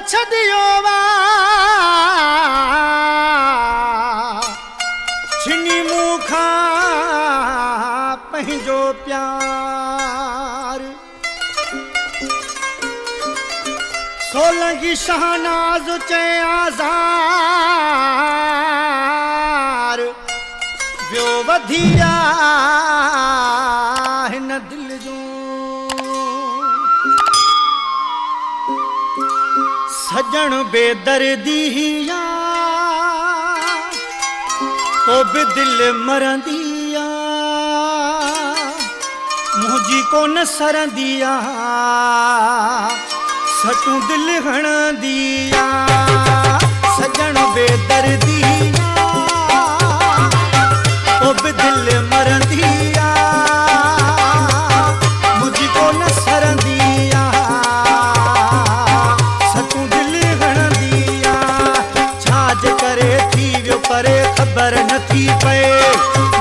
छदियो वा छिनी मुखा पंहिंजो प्यार सोलंगी शहनाज चे आज़ार वियो वधिया हिन दिल जो सजण बेदर्दिया तो भी दिल मरंदिया मुझी को न सरंदिया सटू दिल हणंदिया सजण बेदर्दिया तो भी दिल मरंदिया मुझी को न सरंदिया सटू दिल हणंदिया छाज करे थी वियो परे खबर न थी पए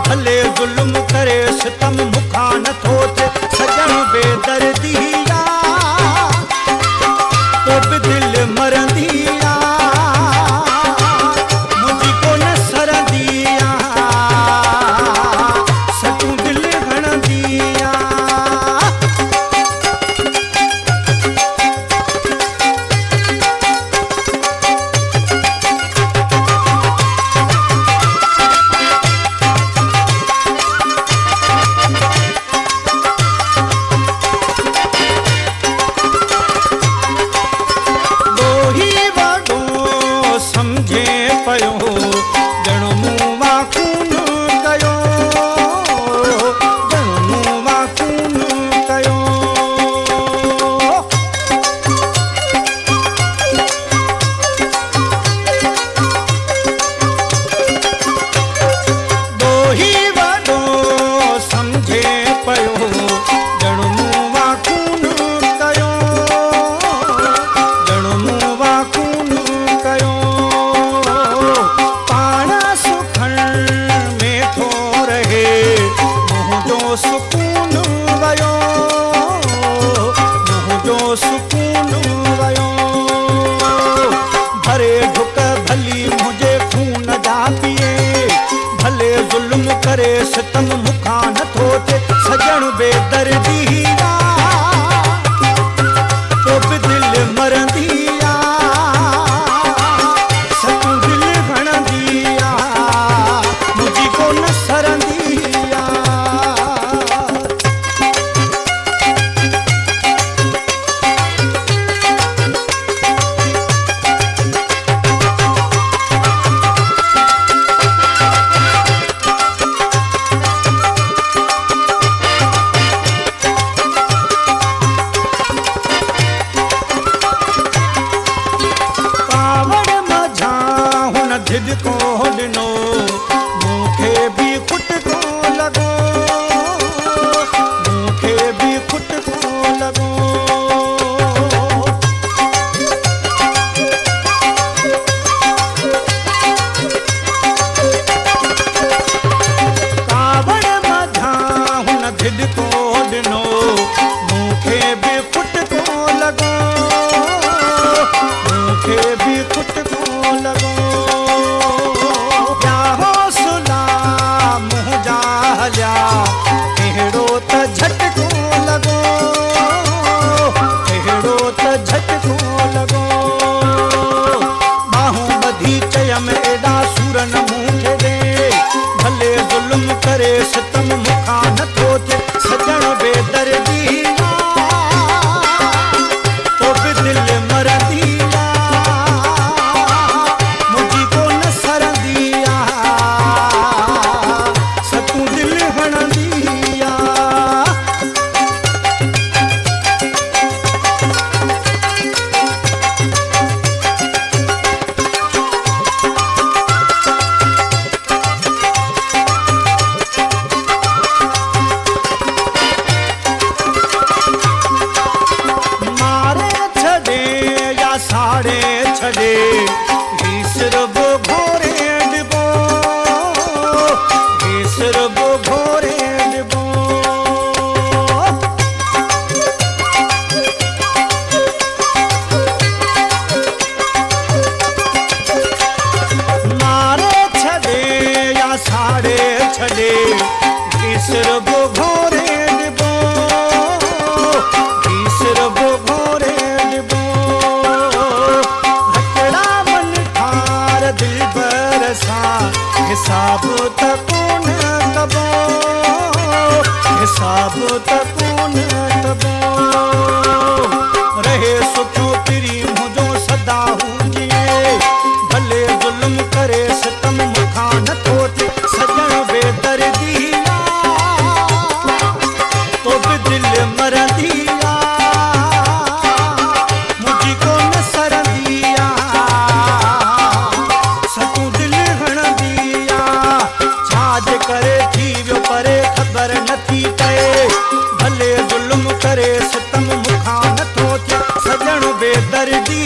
भले जुल्म करे सितम मुखा न थो थे सजण बेदर्दिया तो भी दिल मरंदिया मुझी को न सरंदिया सटू दिल हणंदिया करे सितम मुखा न थो थे सजण बेदर्दिया तो भी दिल मरंदिया सटू दिल हणंदिया मुझी को न सरंदिया ढिड को ॾिनो मूंखे भी खुट को लॻो मूंखे भी खुट को लॻो कावड़ मझा हुन ढिड को ॾिनो मूंखे भी खुट को लॻो मूंखे भी खुट को लॻो अहिड़ो त झटको लॻो अहिड़ो त झटको लॻो बाहूं ॿधी चयम एॾा सूर न मूंखे ॾे भले ज़ुल्म करे सितम मुखा न थो थे सजण बेदर्दिया तो भी दिल मरंदिया मुझी को न सरंदिया सटू दिल हणंदिया सां हिसाब त कोन कबो, हिसाब त कोन कबो। रहे सुठो पिरी मुंहिंजो सदा हुजे, भले ज़ुल्म करे सितम मूंखां नथो थिए। सजण बेदर्दी तो बि दिलि मरंदी मुंहिंजी कोन सरंदी सतूं दिलि हणंदी छाजे करे थी वियो परे ख़बर नथी पए। भले ज़ुल्म करे सितम मूंखां नथो थिए। सजण बेदर्दी